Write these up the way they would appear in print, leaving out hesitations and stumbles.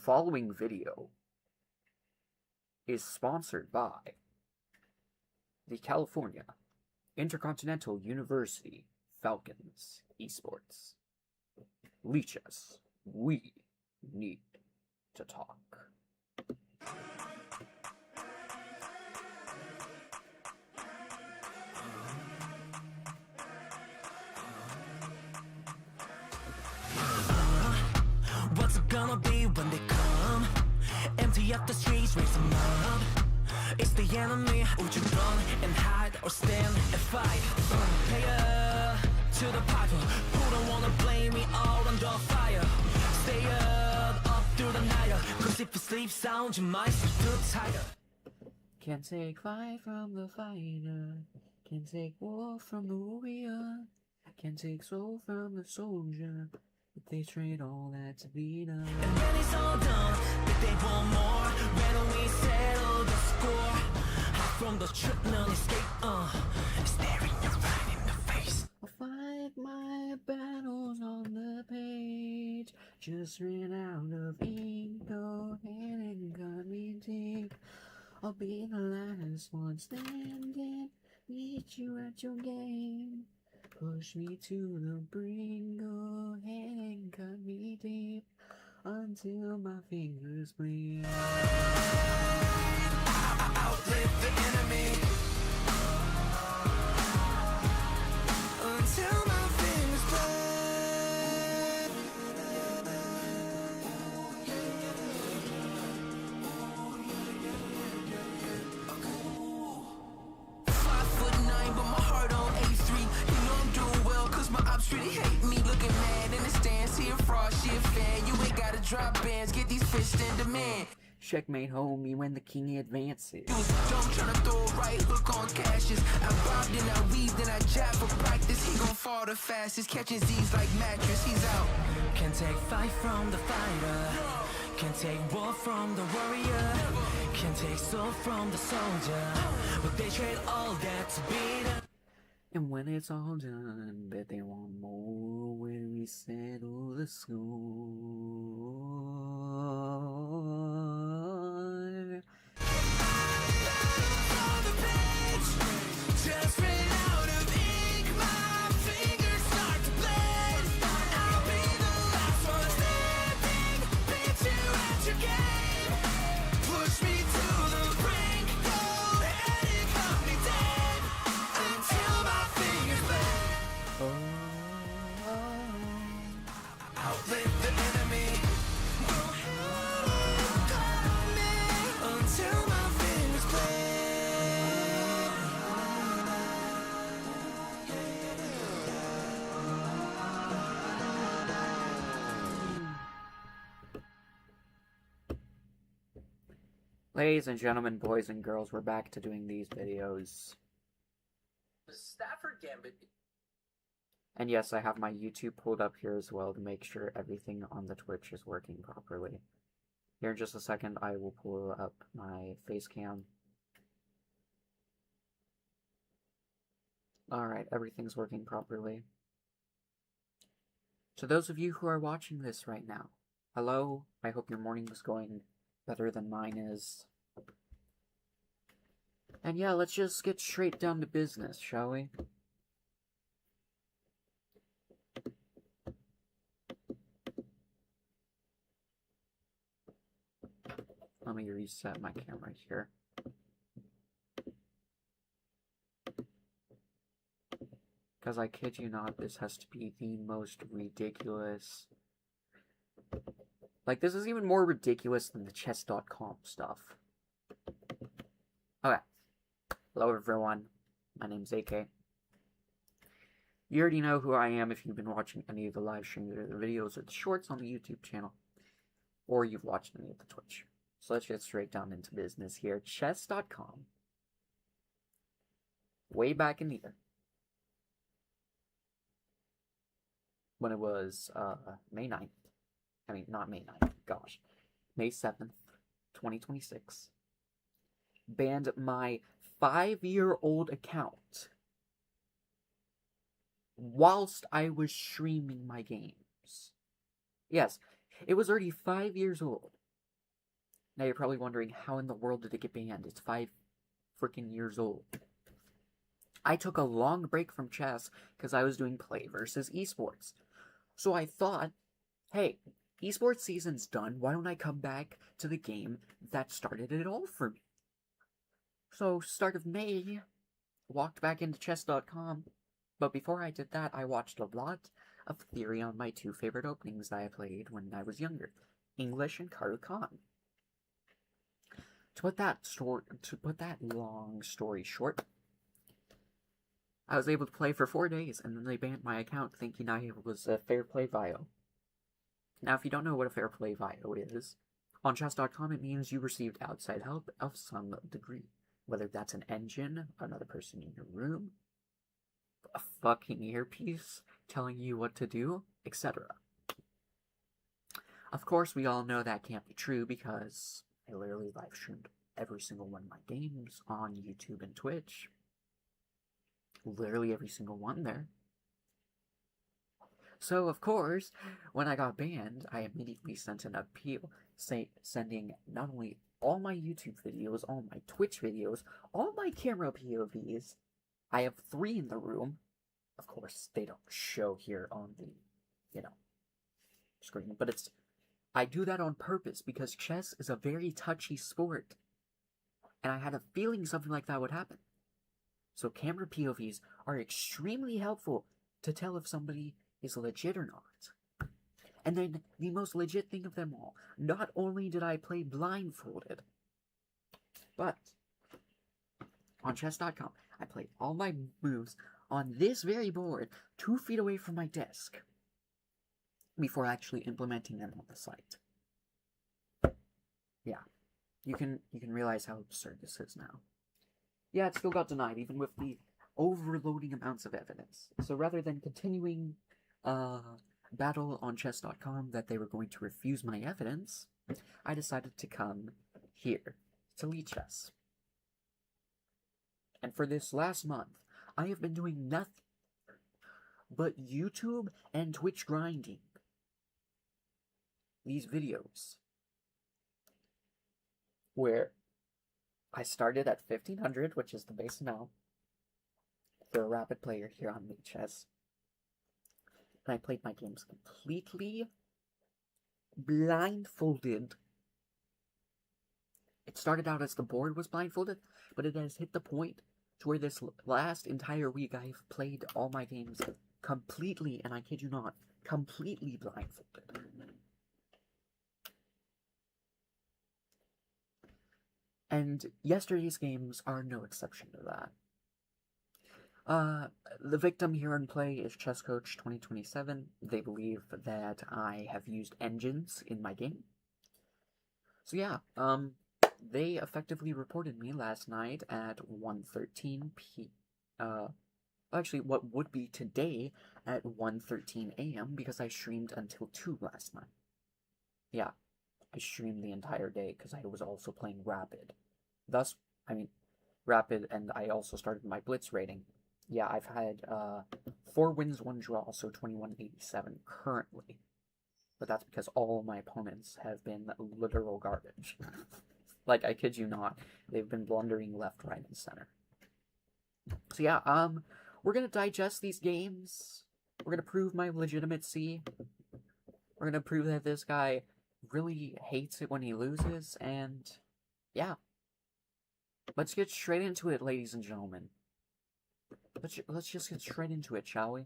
following video is sponsored by the California Intercontinental University Falcons Esports. Lichess, we need to talk. What's it gonna be when they come? Empty up the streets, raise them up. It's the enemy. Would you run and hide or stand and fight? Hey, to the piper who don't wanna blame me all under fire. Stay up through the night. Cause if you sleep sound, you might sleep too tired. Can't take fight from the fighter. Can't take war from the warrior. Can't take soul from the soldier. But they trade all that to beat us. And when it's all done, but they want more. When we settle the score, hide from the truth, none escape. Staring you right in the face. I'll fight my battles on the page. Just ran out of ink. Go ahead and cut me deep. I'll be the last one standing. Meet you at your game. Push me to the brink, go ahead and cut me deep until my fingers bleed. Outlive the enemy until my fingers bleed. 5'9", but my heart on A3. You know I'm doing well, cause my ops really hate me. Looking mad in the stands, here fraud, she a fan. You ain't gotta drop bands, get these fists in demand. Checkmate, homie, when the king advances. Don't tryna throw a right hook on cashes. I bobbed and I weaved and I jab for practice. He gon' fall the fastest, catching Z's like mattress. He's out. Can't take fight from the fighter. Can't take war from the warrior. Can't take soul from the soldier. But they trade all that to beat us. And when it's all done, bet they want more when we settle the score. Just ran out of ink, my fingers start to bleed. I'll be the last one standing, beat you at your game. Push me to the brink, go ahead and cut me dead until my fingers bleed. Outlive the enemy. Go ahead and cut me until my fingers bleed. Ladies and gentlemen, boys and girls, we're back to doing these videos. Stafford Gambit. And yes, I have my YouTube pulled up here as well to make sure everything on the Twitch is working properly. Here in just a second, I will pull up my face cam. Alright, everything's working properly. To those of you who are watching this right now, hello, I hope your morning was going better than mine is. And yeah, let's just get straight down to business, shall we? Let me reset my camera here. Because I kid you not, this has to be the most ridiculous... Like, this is even more ridiculous than the chess.com stuff. Okay. Hello everyone, my name's AK. You already know who I am if you've been watching any of the live streams or the videos or the shorts on the YouTube channel. Or you've watched any of the Twitch. So let's get straight down into business here. Chess.com. Way back in the year. When it was May 9th. I mean, not May 9th. Gosh. May 7th, 2026. Banned my 5-year-old account. Whilst I was streaming my games. Yes, it was already 5 years old. Now you're probably wondering, how in the world did it get banned? It's 5 freaking years old. I took a long break from chess because I was doing play versus esports. So I thought, hey, esports season's done, why don't I come back to the game that started it all for me? So, start of May, walked back into chess.com, but before I did that, I watched a lot of theory on my 2 favorite openings that I played when I was younger, English and Karu Khan. To put that long story short, I was able to play for 4 days, and then they banned my account thinking I was a fair play VIO. Now, if you don't know what a fair play VIO is, on chess.com it means you received outside help of some degree. Whether that's an engine, another person in your room, a fucking earpiece telling you what to do, etc. Of course, we all know that can't be true because I literally live streamed every single one of my games on YouTube and Twitch. Literally every single one there. So, of course, when I got banned, I immediately sent an appeal, sending not only all my YouTube videos, all my Twitch videos, all my camera POVs. I have 3 in the room. Of course, they don't show here on the, screen, but I do that on purpose because chess is a very touchy sport. And I had a feeling something like that would happen. So camera POVs are extremely helpful to tell if somebody is legit or not. And then the most legit thing of them all, not only did I play blindfolded, but on chess.com, I played all my moves on this very board 2 feet away from my desk before actually implementing them on the site. Yeah, you can realize how absurd this is now. Yeah, it still got denied, even with the overloading amounts of evidence. So rather than continuing battle on chess.com that they were going to refuse my evidence, I decided to come here to Lichess. And for this last month, I have been doing nothing but YouTube and Twitch grinding these videos where I started at 1500, which is the base amount for a rapid player here on Lichess. And I played my games completely blindfolded. It started out as the board was blindfolded, but it has hit the point to where this last entire week I've played all my games completely, and I kid you not, completely blindfolded. And yesterday's games are no exception to that. The victim here in play is Chess Coach 2027. They believe that I have used engines in my game. So yeah, they effectively reported me last night at 1:13 actually what would be today at 1:13 a.m. because I streamed until 2 last night. Yeah, I streamed the entire day because I was also playing Rapid. Thus, Rapid, and I also started my Blitz rating. Yeah, I've had 4 wins, 1 draw, so 2187 currently. But that's because all my opponents have been literal garbage. Like, I kid you not, they've been blundering left, right, and center. So yeah, we're gonna digest these games. We're gonna prove my legitimacy. We're gonna prove that this guy really hates it when he loses, and yeah. Let's get straight into it, ladies and gentlemen. Let's just get straight into it, shall we?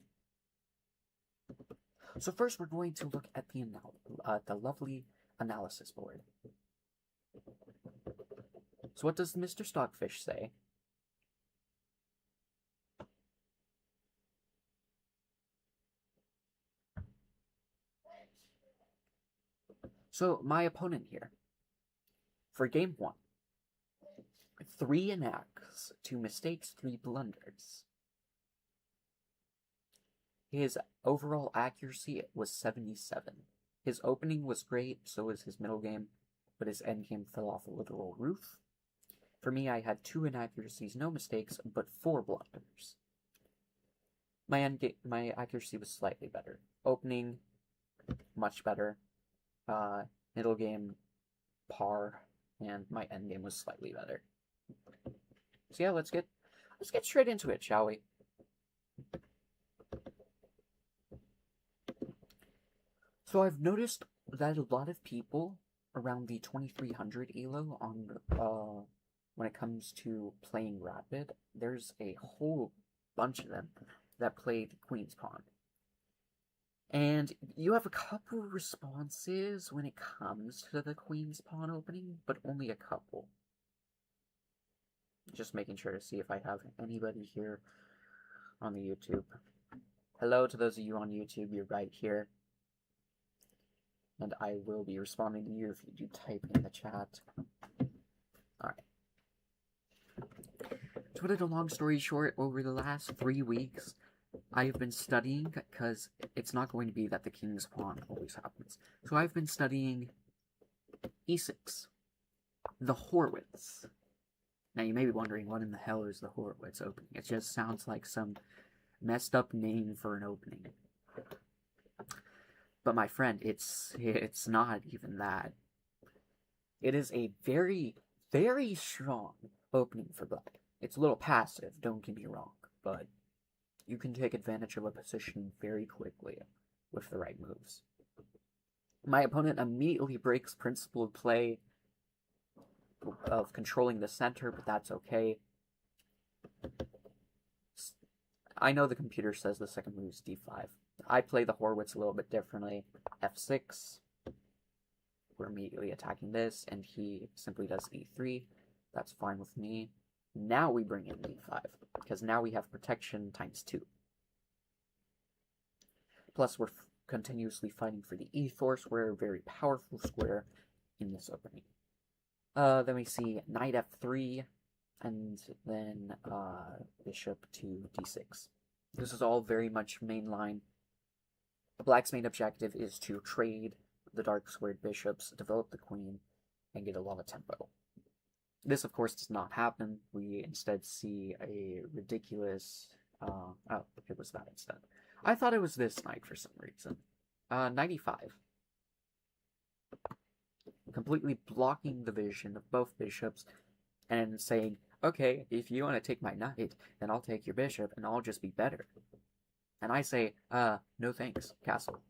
So first, we're going to look at the lovely analysis board. So what does Mr. Stockfish say? So my opponent here, for game 1, 3 enacts, 2 mistakes, 3 blunders. His overall accuracy was 77. His opening was great, so was his middle game, but his endgame fell off a literal roof. For me, I had 2 inaccuracies, no mistakes, but 4 blunders. My accuracy was slightly better. Opening, much better. Middle game, par. and my endgame was slightly better. So yeah, let's get straight into it, shall we? So I've noticed that a lot of people around the 2300 elo on when it comes to playing Rapid, there's a whole bunch of them that played Queen's Pawn. And you have a couple responses when it comes to the Queen's Pawn opening, but only a couple. Just making sure to see if I have anybody here on the YouTube. Hello to those of you on YouTube, you're right here. And I will be responding to you if you do type in the chat. Alright. To put it a long story short, over the last 3 weeks, I've been studying, because it's not going to be that the King's Pawn always happens. So I've been studying e6, the Horwitz. Now you may be wondering, what in the hell is the Horwitz opening? It just sounds like some messed up name for an opening. But my friend, it's not even that. It is a very, very strong opening for black. It's a little passive, don't get me wrong, but you can take advantage of a position very quickly with the right moves. My opponent immediately breaks principle of play of controlling the center, but that's okay. I know the computer says the second move is d5. I play the Horwitz a little bit differently. f6. We're immediately attacking this, and he simply does e3. That's fine with me. Now we bring in d5, because now we have protection times 2. Plus, we're continuously fighting for the e4 square, very powerful square in this opening. Then we see knight f3, and then bishop to d6. This is all very much mainline. Black's main objective is to trade the dark squared bishops, develop the queen, and get a lot of tempo. This, of course, does not happen. We instead see a ridiculous... oh, it was that instead. I thought it was this knight for some reason. Knight e5. Completely blocking the vision of both bishops, and saying, okay, if you want to take my knight, then I'll take your bishop, and I'll just be better. And I say, no thanks, castle.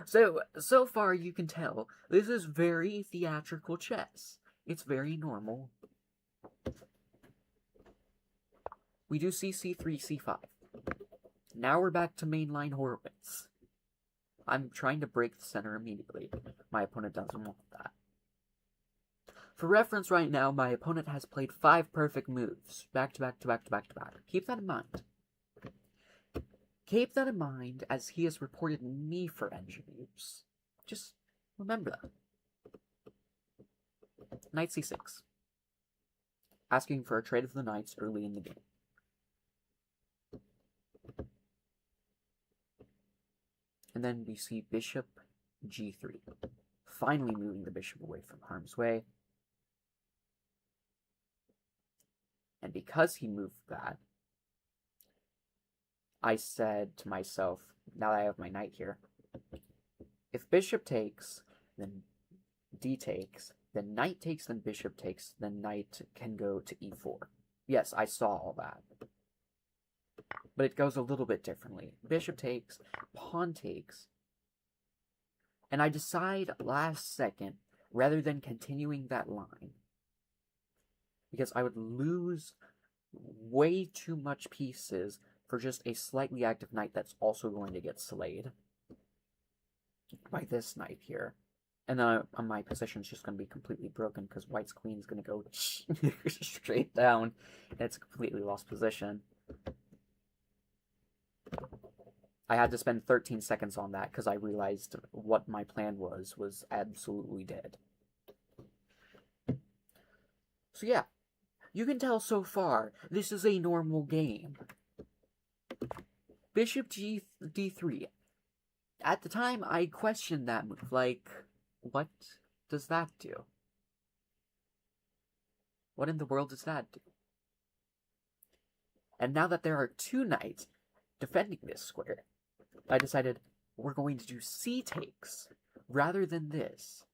So far you can tell, this is very theatrical chess. It's very normal. We do see c3, c5. Now we're back to mainline Horwitz. I'm trying to break the center immediately. My opponent doesn't want that. For reference right now, my opponent has played 5 perfect moves. Back to back to back to back to back. Keep that in mind. Keep that in mind as he has reported me for engineers. Just remember that. Knight c6. Asking for a trade of the knights early in the game. And then we see bishop g3. Finally moving the bishop away from harm's way. And because he moved that, I said to myself, now that I have my knight here, if bishop takes, then d takes, then knight takes, then bishop takes, then knight can go to e4. Yes, I saw all that. But it goes a little bit differently. Bishop takes, pawn takes, and I decide last second, rather than continuing that line, because I would lose way too much pieces for just a slightly active knight that's also going to get slayed by this knight here. And then my position's just going to be completely broken because white's queen's going to go straight down, and it's a completely lost position. I had to spend 13 seconds on that because I realized what my plan was absolutely dead. So yeah, you can tell so far, this is a normal game. Bishop d3. At the time, I questioned that move. Like, what does that do? What in the world does that do? And now that there are 2 knights defending this square, I decided we're going to do c takes rather than this.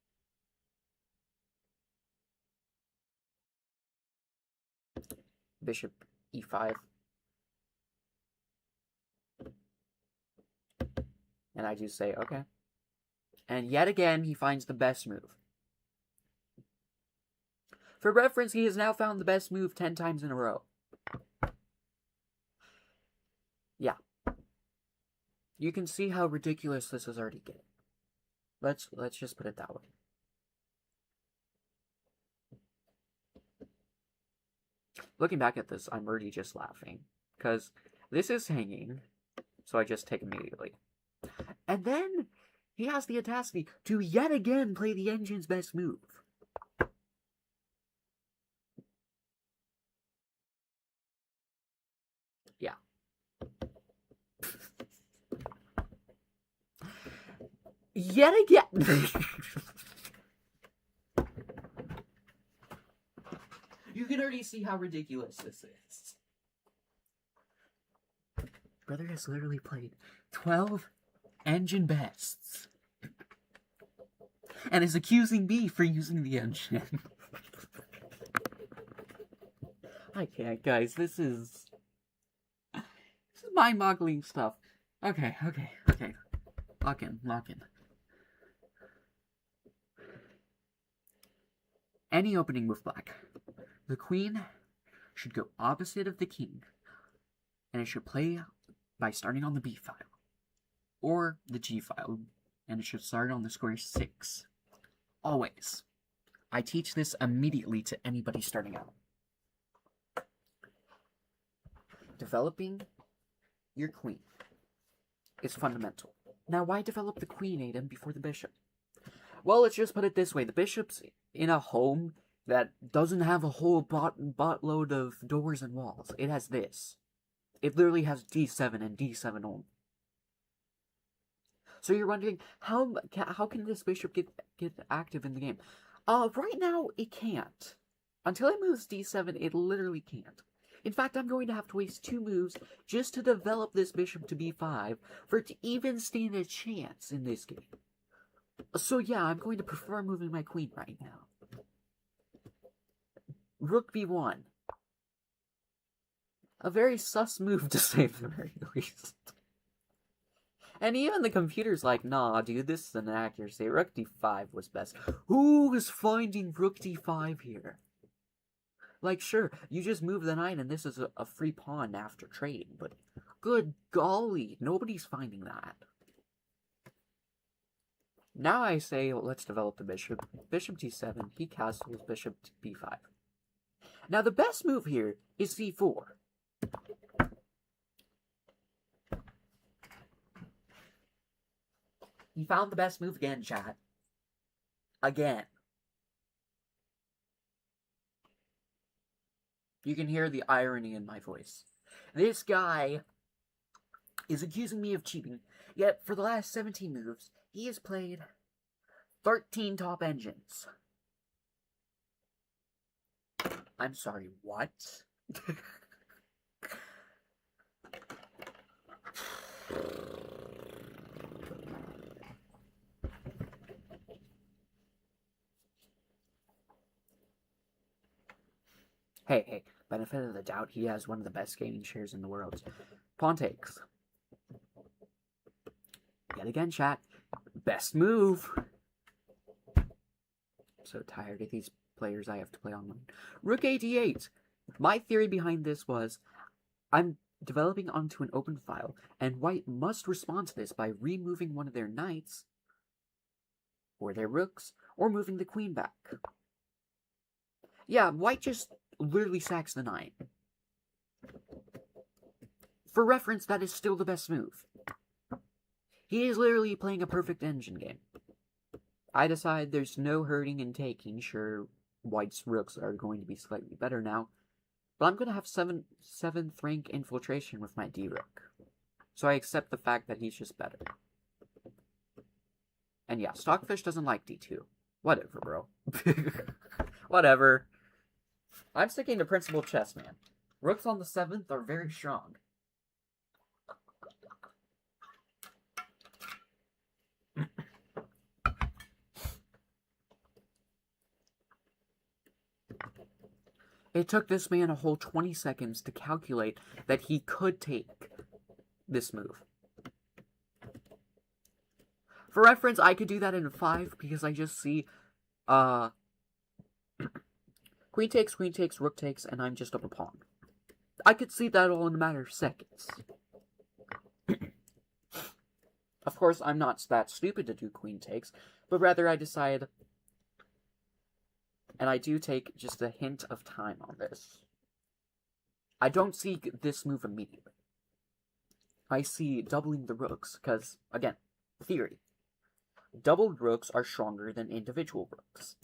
bishop e5. And I just say, okay. And yet again, he finds the best move. For reference, he has now found the best move 10 times in a row. Yeah. You can see how ridiculous this is already getting. Let's just put it that way. Looking back at this, I'm already just laughing. Because this is hanging, so I just take immediately. And then he has the audacity to yet again play the engine's best move. Yeah. Yet again. You can already see how ridiculous this is. Brother has literally played 12 engine bests. And is accusing me for using the engine. I can't, guys. This is mind-boggling stuff. Okay. Lock in. Any opening with black. The queen should go opposite of the king. And it should play by starting on the b file. Or the g file. And it should start on the square 6. Always. I teach this immediately to anybody starting out. Developing your queen is fundamental. Now, why develop the queen, Aiden, before the bishop? Well, let's just put it this way. The bishop's in a home that doesn't have a whole boatload of doors and walls. It has this. It literally has d7 and d7 only. So you're wondering, how can this bishop get active in the game? Right now, it can't. Until it moves d7, it literally can't. In fact, I'm going to have to waste 2 moves just to develop this bishop to b5 for it to even stand a chance in this game. So yeah, I'm going to prefer moving my queen right now. Rook b1. A very sus move to say the very least. And even the computer's like, nah, dude, this is an accuracy. Rook d5 was best. Who is finding rook d5 here? Like, sure, you just move the knight and this is a free pawn after trading, but good golly, nobody's finding that. Now I say, well, let's develop the bishop. Bishop d7, he castles bishop b5. Now the best move here is c4. He found the best move again, chat. Again. You can hear the irony in my voice. This guy is accusing me of cheating, yet for the last 17 moves, he has played 13 top engines. I'm sorry, what? Hey, benefit of the doubt, he has one of the best gaming shares in the world. Pawn takes. Yet again, chat. Best move. I'm so tired of these players I have to play online. Rook a8. My theory behind this was, I'm developing onto an open file, and white must respond to this by removing one of their knights, or their rooks, or moving the queen back. Yeah, white just literally sacks the knight. For reference, that is still the best move. He is literally playing a perfect engine game. I decide there's no hurting and taking. Sure, white's rooks are going to be slightly better now, but I'm going to have 7th rank infiltration with my d-rook. So I accept the fact that he's just better. And yeah, Stockfish doesn't like d2. Whatever, bro. Whatever. I'm sticking to principal chess, man. Rooks on the 7th are very strong. It took this man a whole 20 seconds to calculate that he could take this move. For reference, I could do that in 5 because I just see, queen takes, rook takes, and I'm just up a pawn. I could see that all in a matter of seconds. Of course, I'm not that stupid to do queen takes, but rather I decide, and I do take just a hint of time on this. I don't see this move immediately. I see doubling the rooks, because, again, theory. Doubled rooks are stronger than individual rooks.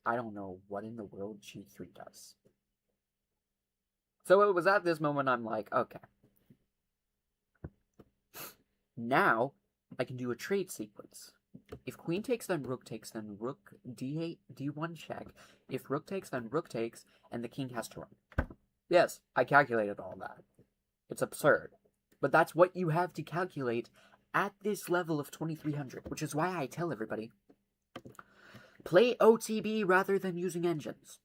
I don't know what in the world g3 does. So it was at this moment I'm like, okay. Now, I can do a trade sequence. If queen takes, then rook d8, d1 check. If rook takes, then rook takes, and the king has to run. Yes, I calculated all that. It's absurd. But that's what you have to calculate at this level of 2300, which is why I tell everybody, play OTB rather than using engines.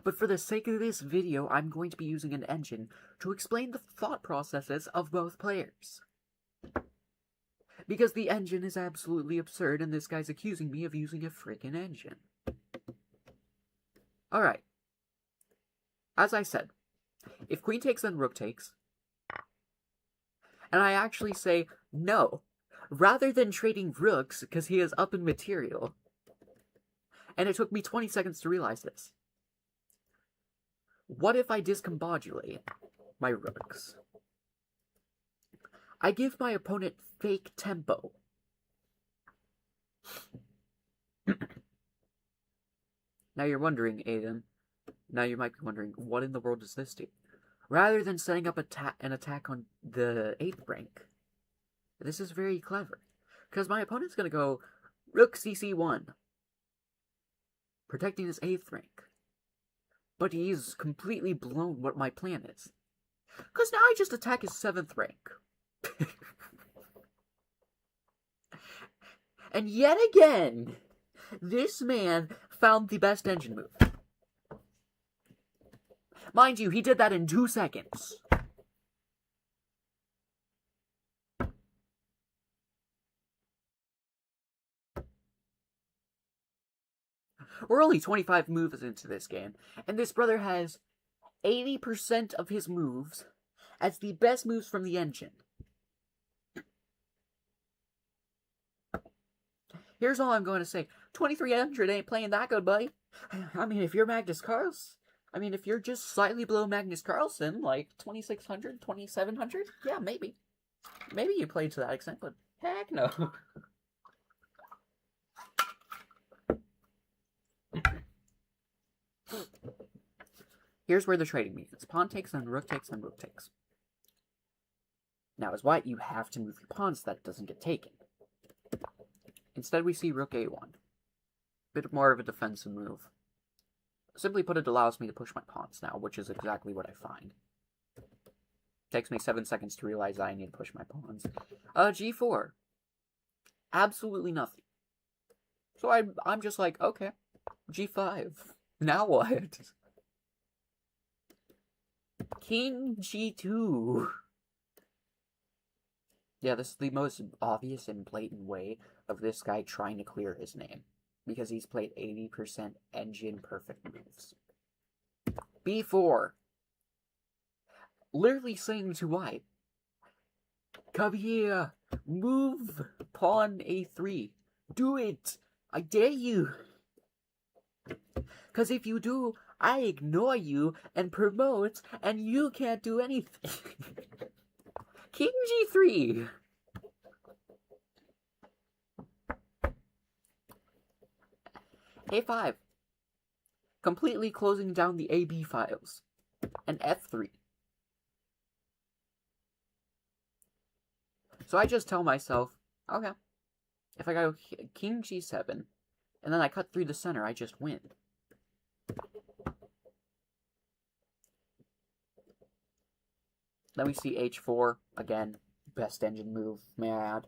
But for the sake of this video, I'm going to be using an engine to explain the thought processes of both players. Because the engine is absolutely absurd, and this guy's accusing me of using a freaking engine. Alright. As I said, if queen takes, then rook takes. And I actually say, no. Rather than trading rooks, because he is up in material. And it took me 20 seconds to realize this. What if I discombobulate my rooks? I give my opponent fake tempo. Now you're wondering, Aiden. Now you might be wondering, what in the world does this do? Rather than setting up an attack on the 8th rank, this is very clever. Because my opponent's going to go rook cc1, protecting his 8th rank. But he's completely blown what my plan is. Because now I just attack his 7th rank. And yet again, this man found the best engine move. Mind you, he did that in 2 seconds. We're only 25 moves into this game, and this brother has 80% of his moves as the best moves from the engine. Here's all I'm going to say. 2300 ain't playing that good, buddy. I mean, if you're Magnus Carlsen, if you're just slightly below Magnus Carlsen, like 2600, 2700, yeah, maybe. Maybe you played to that extent, but heck no. Here's where the trading begins. Pawn takes, then rook takes, then rook takes. Now, as white, you have to move your pawns so that it doesn't get taken. Instead, we see rook a1. Bit more of a defensive move. Simply put, it allows me to push my pawns now, which is exactly what I find. Takes me 7 seconds to realize I need to push my pawns. G4. Absolutely nothing. So I'm just like, okay, G5. Now what? King G2. Yeah, this is the most obvious and blatant way of this guy trying to clear his name. Because he's played 80% engine perfect moves. B4. Literally saying to white, come here, move pawn a3. Do it. I dare you. Because if you do, I ignore you and promote, and you can't do anything. King G3. A5. Completely closing down the AB files. And F3. So I just tell myself, okay, if I go King G7, and then I cut through the center, I just win. Then we see H4, again, best engine move, may I add.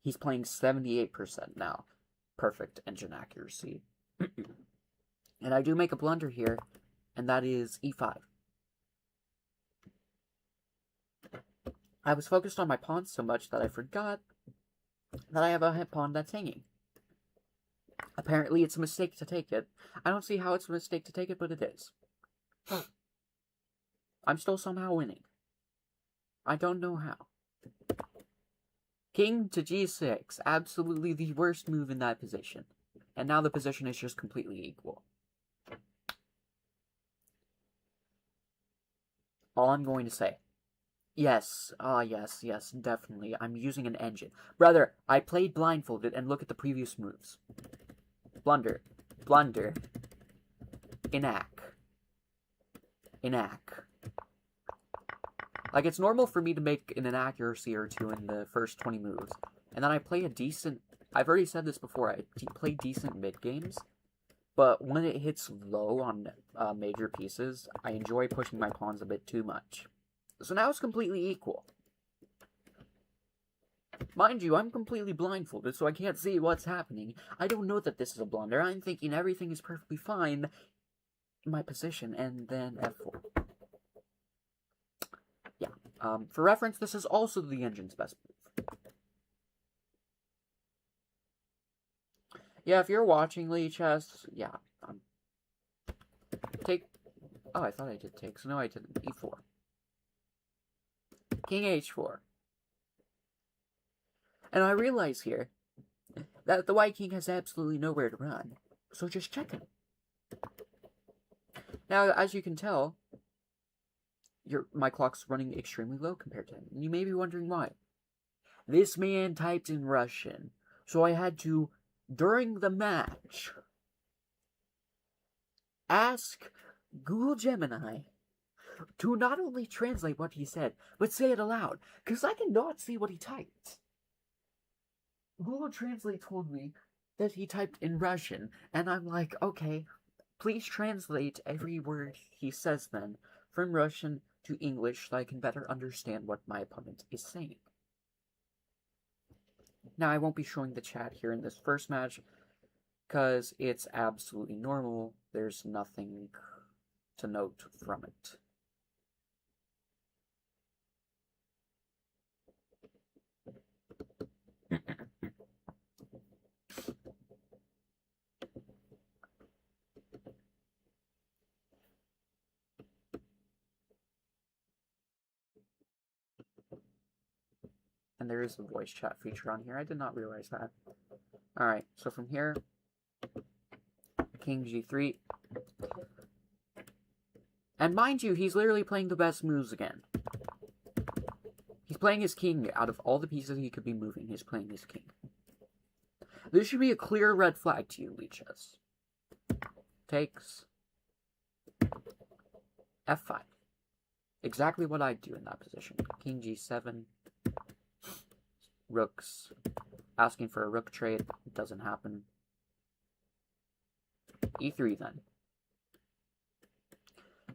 He's playing 78% now. Perfect engine accuracy. And I do make a blunder here, and that is e5. I was focused on my pawns so much that I forgot that I have a pawn that's hanging. Apparently, it's a mistake to take it. I don't see how it's a mistake to take it, but it is. I'm still somehow winning. I don't know how. King to g6. Absolutely the worst move in that position. And now the position is just completely equal. All I'm going to say. Yes, yes, definitely. I'm using an engine. Brother, I played blindfolded, and look at the previous moves. Blunder. Blunder. Enact. Enact. Like, it's normal for me to make an inaccuracy or two in the first 20 moves. And then I play a decent... I've already said this before, I play decent mid-games. But when it hits low on major pieces, I enjoy pushing my pawns a bit too much. So now it's completely equal. Mind you, I'm completely blindfolded, so I can't see what's happening. I don't know that this is a blunder. I'm thinking everything is perfectly fine in my position, and then f4. Yeah. For reference, this is also the engine's best move. Yeah, if you're watching Lichess, yeah. Take... Oh, I thought I did takes. No, I didn't. e4. King h4. And I realize here that the white king has absolutely nowhere to run. So just check him. Now, as you can tell, my clock's running extremely low compared to him. And you may be wondering why. This man typed in Russian. So I had to, during the match, ask Google Gemini to not only translate what he said, but say it aloud. Because I cannot see what he typed. Google Translate told me that he typed in Russian, and I'm like, okay, please translate every word he says then from Russian to English so I can better understand what my opponent is saying. Now, I won't be showing the chat here in this first match, because it's absolutely normal. There's nothing to note from it. And there is a voice chat feature on here. I did not realize that. Alright, so from here, King G3. And mind you, he's literally playing the best moves again. He's playing his king. Out of all the pieces he could be moving, he's playing his king. This should be a clear red flag to you, Lichess. Takes. F5. Exactly what I'd do in that position. King G7. Rooks. Asking for a rook trade. Doesn't happen. E3 then.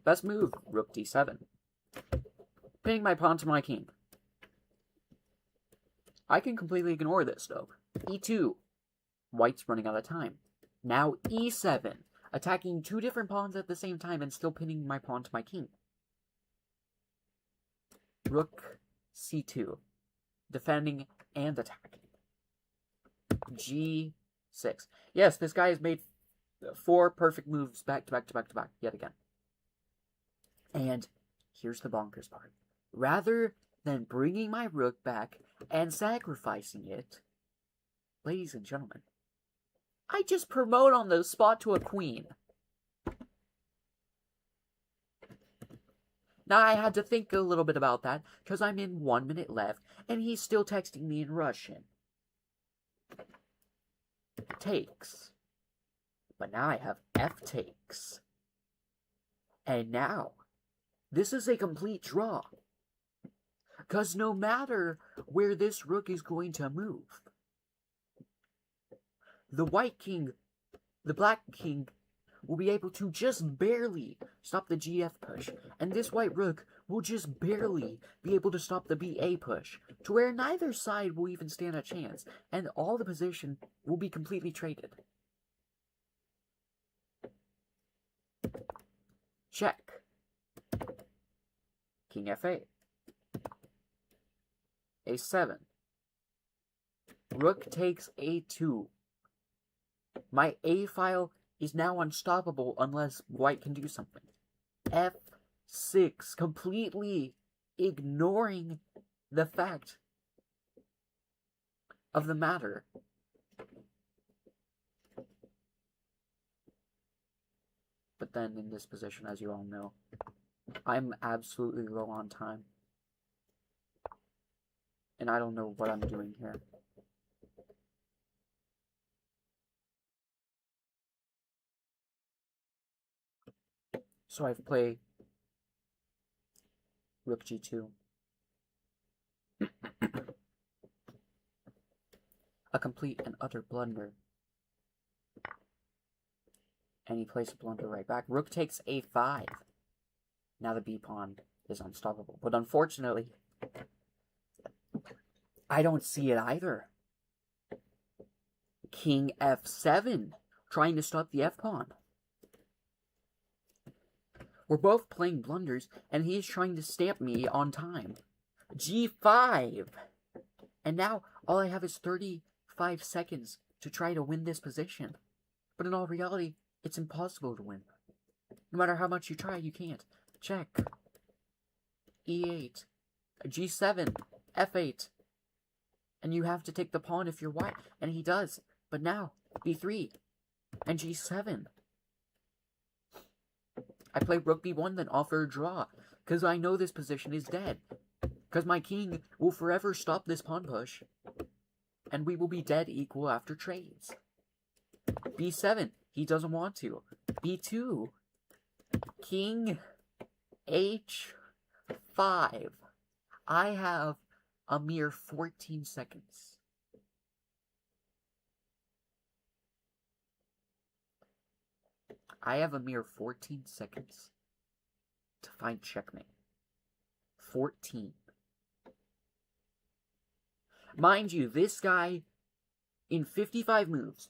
Best move, Rook D7. Pinning my pawn to my king. I can completely ignore this, though. E2. White's running out of time. Now E7. Attacking two different pawns at the same time and still pinning my pawn to my king. Rook C2. Defending and attacking. G6. Yes, this guy has made 4 perfect moves back to back to back to back yet again. And here's the bonkers part. Rather than bringing my rook back and sacrificing it, ladies and gentlemen, I just promote on the spot to a queen. Now, I had to think a little bit about that, because I'm in 1 minute left, and he's still texting me in Russian. Takes. But now I have F takes. And now, this is a complete draw. Because no matter where this rook is going to move, the white king, the black king, will be able to just barely stop the GF push, and this white rook will just barely be able to stop the BA push, to where neither side will even stand a chance, and all the position will be completely traded. check. King f8. a7. Rook takes a2. My a file is now unstoppable unless white can do something. f6, completely ignoring the fact of the matter. But then in this position, as you all know, I'm absolutely low on time. And I don't know what I'm doing here. So I've played Rook g2. A complete and utter blunder. And he plays a blunder right back. Rook takes a5. Now the b-pawn is unstoppable. But unfortunately, I don't see it either. King f7, trying to stop the f-pawn. We're both playing blunders, and he's trying to stamp me on time. g5. And now all I have is 35 seconds to try to win this position. But in all reality, it's impossible to win. No matter how much you try, you can't. Check. e8. g7. f8. And you have to take the pawn if you're white. And he does. But now, b3. And g7. I play rook b1, then offer a draw. Because I know this position is dead. Because my king will forever stop this pawn push. And we will be dead equal after trades. b7. He doesn't want to. b2. King h5. I have a mere 14 seconds. I have a mere 14 seconds to find checkmate. 14. Mind you, this guy, in 55 moves,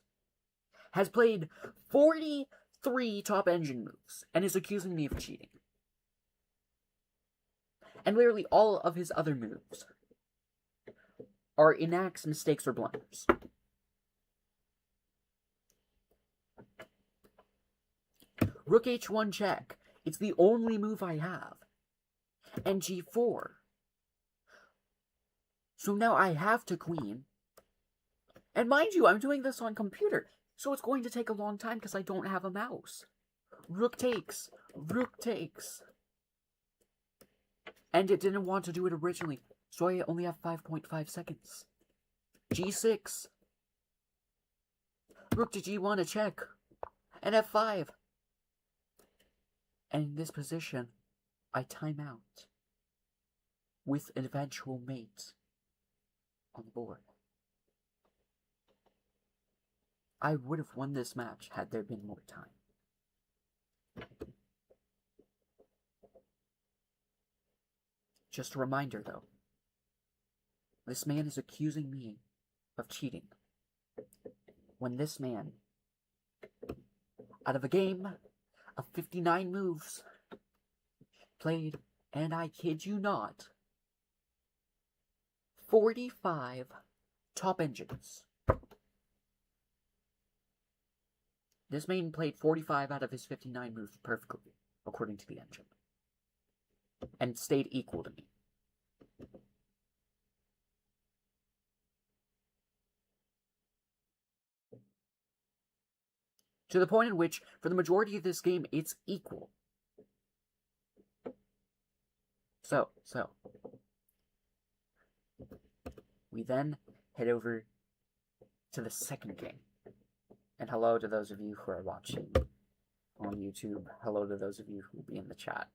has played 43 top engine moves, and is accusing me of cheating. And literally all of his other moves are inacts, mistakes, or blunders. Rook h1 check. It's the only move I have. And g4. So now I have to queen. And mind you, I'm doing this on computer, so it's going to take a long time because I don't have a mouse. Rook takes. Rook takes. And it didn't want to do it originally, so I only have 5.5 seconds. g6. Rook to g1, a check. And f5. And in this position, I time out with an eventual mate on the board. I would have won this match had there been more time. Just a reminder, though. This man is accusing me of cheating. When this man, out of a game of 59 moves, played, and I kid you not, 45 top engines. This man played 45 out of his 59 moves perfectly, according to the engine. And stayed equal to me. To the point in which, for the majority of this game, it's equal. So, we then head over to the second game. And hello to those of you who are watching on YouTube. Hello to those of you who will be in the chat.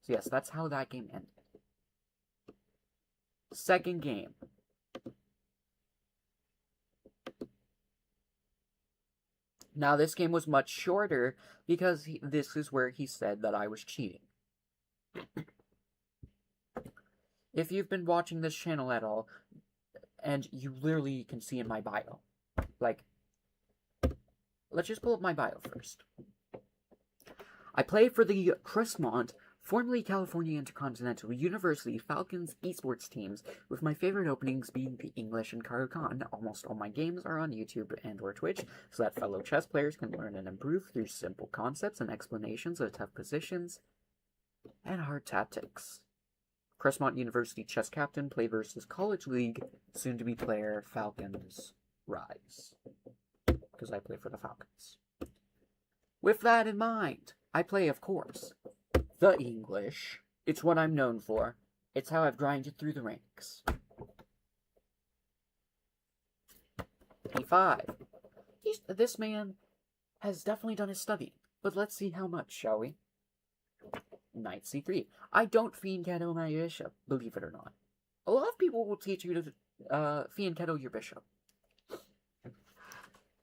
So yes, that's how that game ended. Second game. Now this game was much shorter because this is where he said that I was cheating. If you've been watching this channel at all, and you literally can see in my bio, like, let's just pull up my bio first. I play for the Crestmont, formerly California Intercontinental University Falcons esports teams, with my favorite openings being the English and Karukan. Almost all my games are on YouTube and or Twitch, so that fellow chess players can learn and improve through simple concepts and explanations of tough positions and hard tactics. Crestmont University chess captain, play versus College League, soon-to-be player, Falcons Rise. Because I play for the Falcons. With that in mind, I play, of course, the English. It's what I'm known for. It's how I've grinded through the ranks. E5. This man has definitely done his studying, but let's see how much, shall we? Knight c3. I don't fianchetto my bishop, believe it or not. A lot of people will teach you to fianchetto your bishop.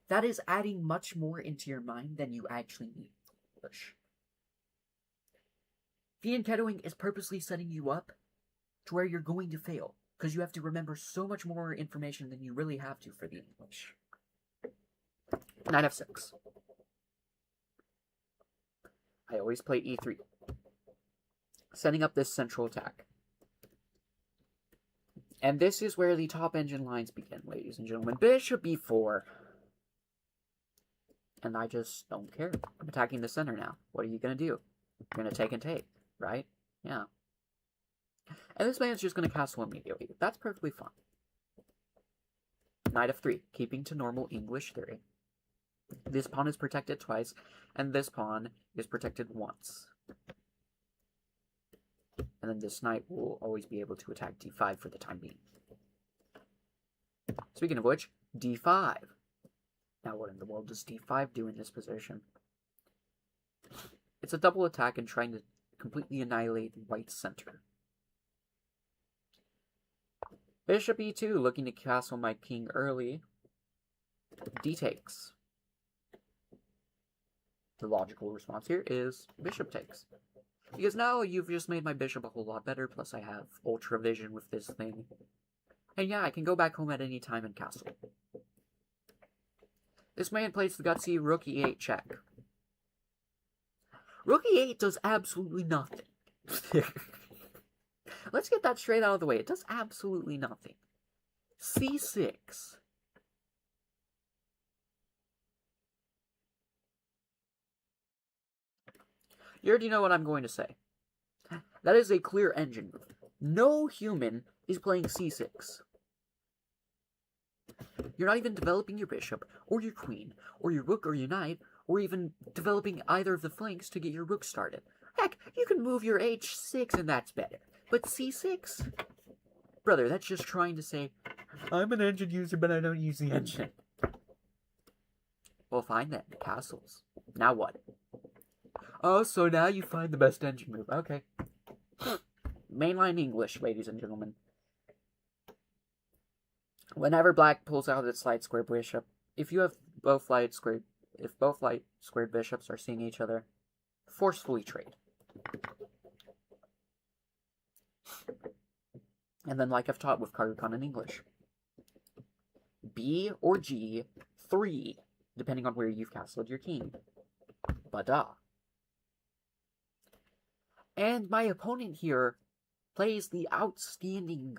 That is adding much more into your mind than you actually need. Fianchettoing is purposely setting you up to where you're going to fail, because you have to remember so much more information than you really have to for the English. Knight f6. I always play e3, setting up this central attack. And this is where the top engine lines begin, ladies and gentlemen. Bishop e4. And I just don't care. I'm attacking the center now. What are you going to do? You're going to take and take, right? Yeah. And this man's just going to castle immediately. That's perfectly fine. Knight f3, keeping to normal English theory. This pawn is protected twice, and this pawn is protected once. And then this knight will always be able to attack d5 for the time being. Speaking of which, d5. Now what in the world does d5 do in this position? It's a double attack and trying to completely annihilate white's center. Bishop e2, looking to castle my king early. D takes. The logical response here is bishop takes. Because now you've just made my bishop a whole lot better, plus I have ultra vision with this thing. And yeah, I can go back home at any time and castle. This man plays the gutsy rook e8 check. Rook e8 does absolutely nothing. Let's get that straight out of the way. It does absolutely nothing. c6. You already know what I'm going to say. That is a clear engine move. No human is playing c6. You're not even developing your bishop, or your queen, or your rook, or your knight, or even developing either of the flanks to get your rook started. Heck, you can move your h6 and that's better. But c6? Brother, that's just trying to say, I'm an engine user, but I don't use the engine. Well, fine then. Castles. Now what? Oh, so now you find the best engine move. Okay. Mainline English, ladies and gentlemen. Whenever black pulls out its light square bishop, if both light squared bishops are seeing each other, forcefully trade. And then, like I've taught with Karukan in English, B or G3, depending on where you've castled your king. Bada. And my opponent here plays the outstanding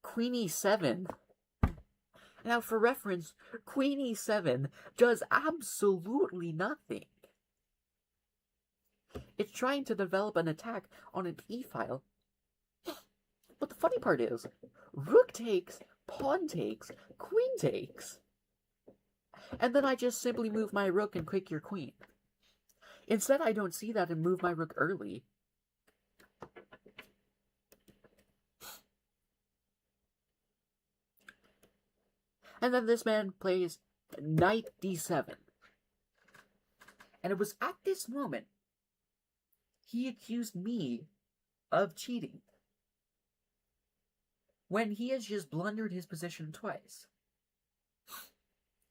Queen e7. Now, for reference, Queen e7 does absolutely nothing. It's trying to develop an attack on an e-file. But the funny part is, rook takes, pawn takes, queen takes. And then I just simply move my rook and quick your queen. Instead, I don't see that and move my rook early. And then this man plays knight d7. And it was at this moment he accused me of cheating, when he has just blundered his position twice.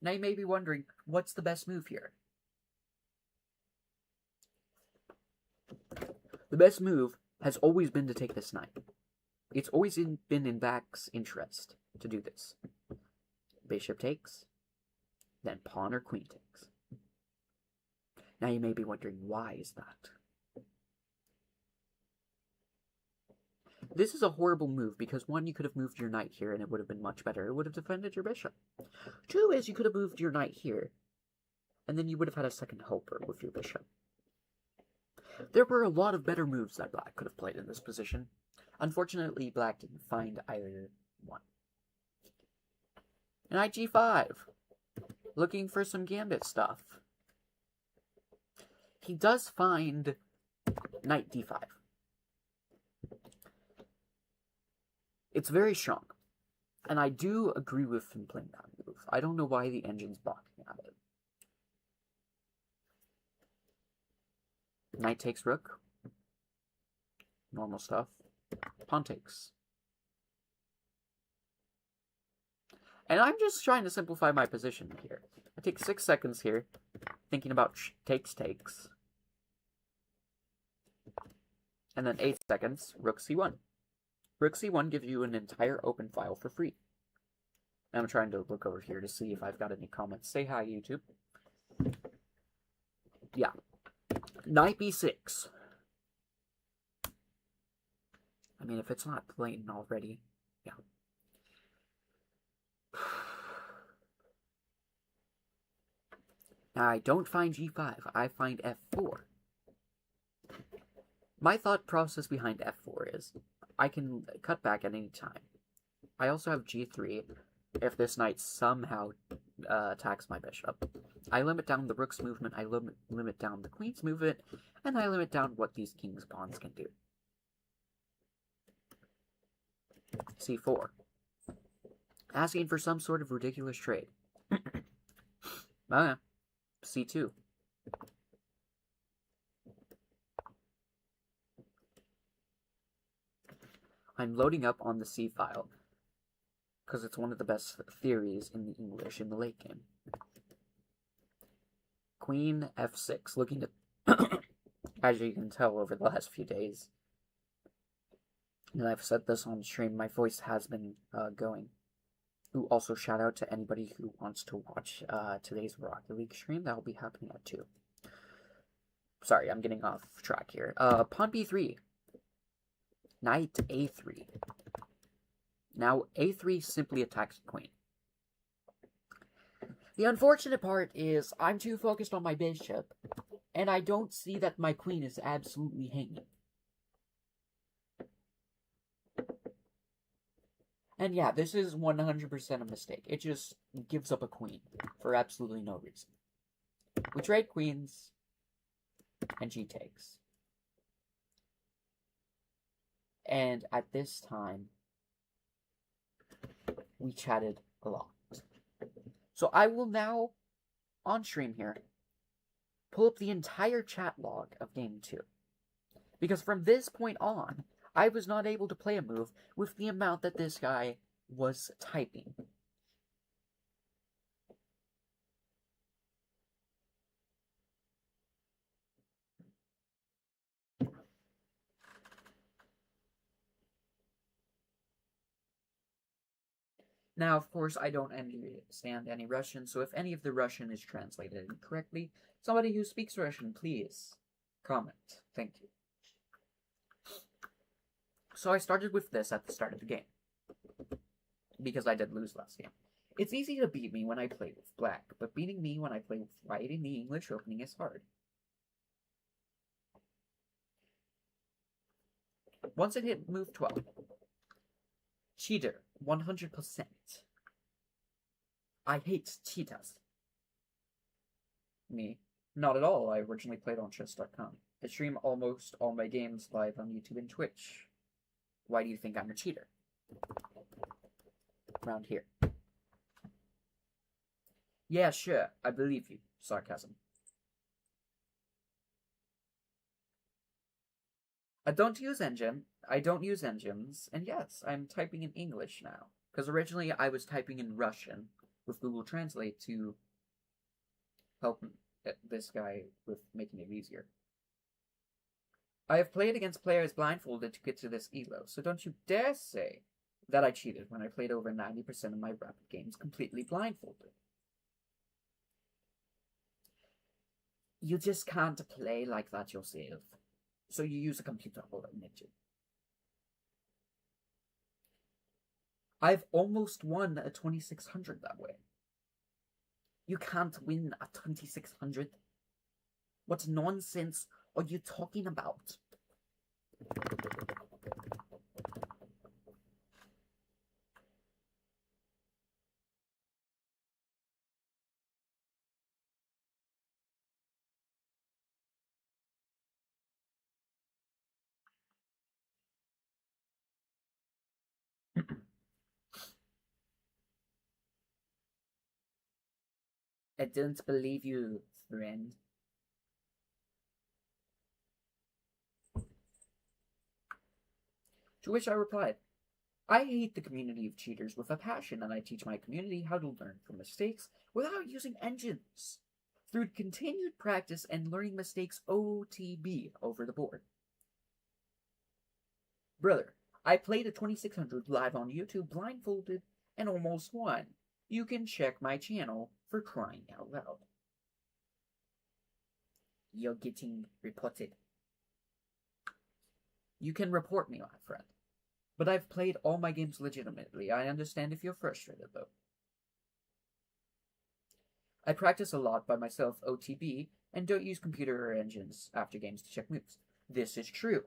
Now you may be wondering, what's the best move here? The best move has always been to take this knight. It's always been in black's interest to do this. Bishop takes, then pawn or queen takes. Now you may be wondering, why is that? This is a horrible move because, one, you could have moved your knight here and it would have been much better. It would have defended your bishop. Two is you could have moved your knight here and then you would have had a second helper with your bishop. There were a lot of better moves that black could have played in this position. Unfortunately, black didn't find either one. Knight g5. Looking for some gambit stuff. He does find knight d5. It's very strong. And I do agree with him playing that move. I don't know why the engine's balking at it. Knight takes rook. Normal stuff. Pawn takes. And I'm just trying to simplify my position here. I take 6 seconds here, thinking about takes. And then 8 seconds, rook c1. Rook c1 gives you an entire open file for free. I'm trying to look over here to see if I've got any comments. Say hi, YouTube. Yeah. Knight b6. I mean, if it's not blatant already, yeah. Now, I don't find g5, I find f4. My thought process behind f4 is, I can cut back at any time. I also have g3 if this knight somehow attacks my bishop. I limit down the rook's movement, I limit down the queen's movement, and I limit down what these king's pawns can do. c4. Asking for some sort of ridiculous trade. Okay. c2. I'm loading up on the C file because it's one of the best theories in the English in the late game. Queen f6, looking at, as you can tell over the last few days, and I've said this on stream, my voice has been going. Ooh, also shout out to anybody who wants to watch today's Rocket League stream. That will be happening at 2. Sorry, I'm getting off track here. Pawn b3. Knight a3. Now, a3 simply attacks the queen. The unfortunate part is I'm too focused on my bishop, and I don't see that my queen is absolutely hanging. And yeah, this is 100% a mistake. It just gives up a queen for absolutely no reason. We trade queens, and g takes. And at this time, we chatted a lot. So I will now, on stream here, pull up the entire chat log of Game 2. Because from this point on, I was not able to play a move with the amount that this guy was typing. Now, of course, I don't understand any Russian, so if any of the Russian is translated incorrectly, somebody who speaks Russian, please comment. Thank you. So I started with this at the start of the game, because I did lose last game. It's easy to beat me when I play with black, but beating me when I play with white in the English opening is hard. Once it hit move 12, cheater, 100%. I hate cheetahs. Me? Not at all. I originally played on chess.com. I stream almost all my games live on YouTube and Twitch. Why do you think I'm a cheater? Around here. Yeah, sure. I believe you. Sarcasm. I don't use engines, and yes, I'm typing in English now. Because originally I was typing in Russian with Google Translate to help this guy with making it easier. I have played against players blindfolded to get to this elo, so don't you dare say that I cheated when I played over 90% of my rapid games completely blindfolded. You just can't play like that yourself. So you use a computer or an engine. I've almost won a 2600 that way. You can't win a 2600. What nonsense are you talking about? I didn't believe you, friend. To which I replied, I hate the community of cheaters with a passion, and I teach my community how to learn from mistakes without using engines. Through continued practice and learning mistakes OTB over the board. Brother, I played a 2600 live on YouTube blindfolded and almost won. You can check my channel for crying out loud. You're getting reported. You can report me, my friend. But I've played all my games legitimately. I understand if you're frustrated, though. I practice a lot by myself OTB and don't use computer or engines after games to check moves. This is true.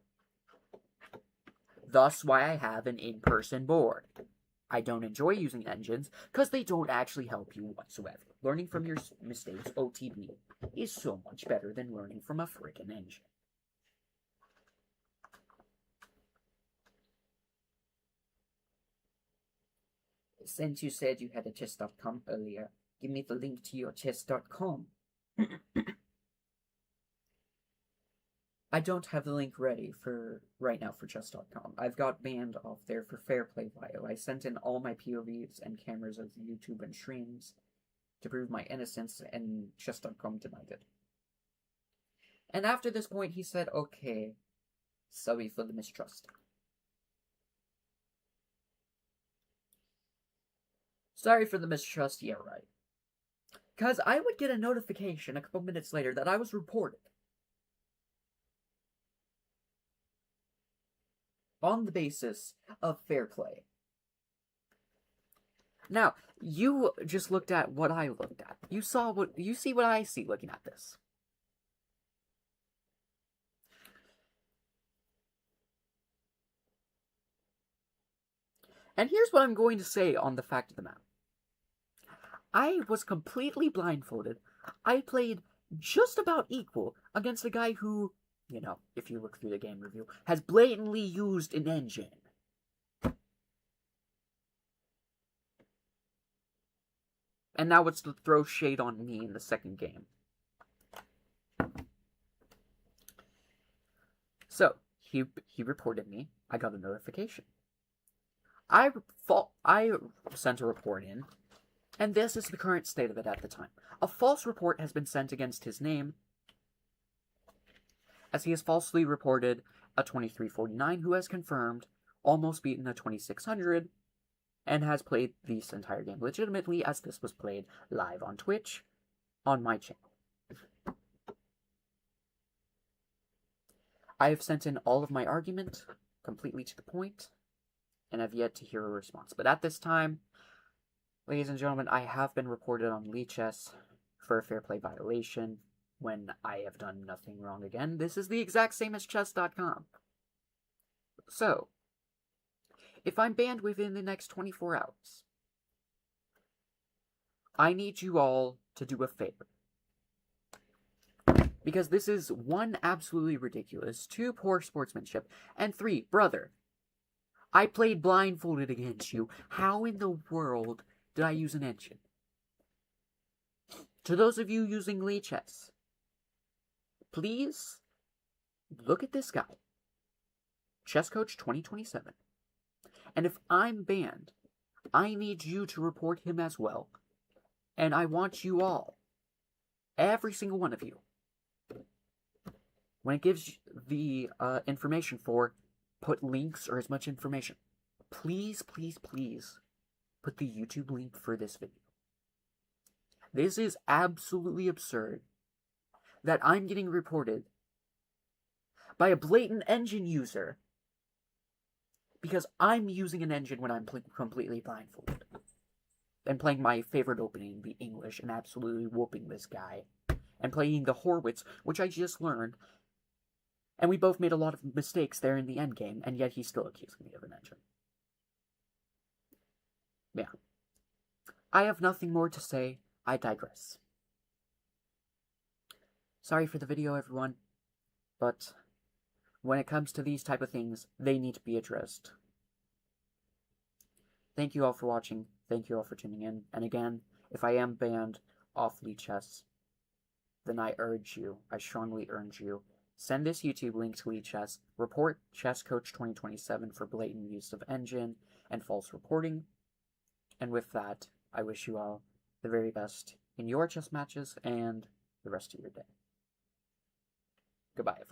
Thus why I have an in-person board. I don't enjoy using engines because they don't actually help you whatsoever. Learning from your mistakes OTB is so much better than learning from a freaking engine. Since you said you had a chess.com earlier, give me the link to your chess.com. I don't have the link ready for right now for chess.com. I've got banned off there for fair play bio. I sent in all my POVs and cameras of YouTube and streams to prove my innocence, and chess.com denied it. And after this point, he said, okay, sorry for the mistrust. Sorry for the mistrust, yeah, right. Because I would get a notification a couple minutes later that I was reported. On the basis of fair play. Now, you just looked at what I looked at. You see what I see looking at this. And here's what I'm going to say on the fact of the matter. I was completely blindfolded. I played just about equal against a guy who, you know, if you look through the game review, has blatantly used an engine. And now it's to throw shade on me in the second game. So, he reported me. I got a notification. I sent a report in, and this is the current state of it at the time. A false report has been sent against his name, as he has falsely reported a 2349 who has confirmed almost beaten a 2600 and has played this entire game legitimately, as this was played live on Twitch on my channel. I have sent in all of my argument completely to the point, and have yet to hear a response. But at this time, ladies and gentlemen, I have been reported on Lichess for a fair play violation when I have done nothing wrong again. This is the exact same as chess.com. So, if I'm banned within the next 24 hours, I need you all to do a favor. Because this is 1, absolutely ridiculous, 2, poor sportsmanship, and 3, brother, I played blindfolded against you. How in the world did I use an engine? To those of you using Lichess, please look at this guy. Chess Coach 2027. And if I'm banned, I need you to report him as well. And I want you all, every single one of you, when it gives the information for put links or as much information, please, please, please put the YouTube link for this video. This is absolutely absurd that I'm getting reported by a blatant engine user because I'm using an engine when I'm completely blindfolded and playing my favorite opening, the English, and absolutely whooping this guy, and playing the Horwitz, which I just learned, and we both made a lot of mistakes there in the endgame, and yet he's still accusing me of an engine. Yeah. I have nothing more to say. I digress. Sorry for the video, everyone, but when it comes to these type of things, they need to be addressed. Thank you all for watching. Thank you all for tuning in. And again, if I am banned off Lichess, then I strongly urge you, send this YouTube link to Lichess, report ChessCoach2027 for blatant use of engine and false reporting. And with that, I wish you all the very best in your chess matches and the rest of your day. Goodbye, everyone.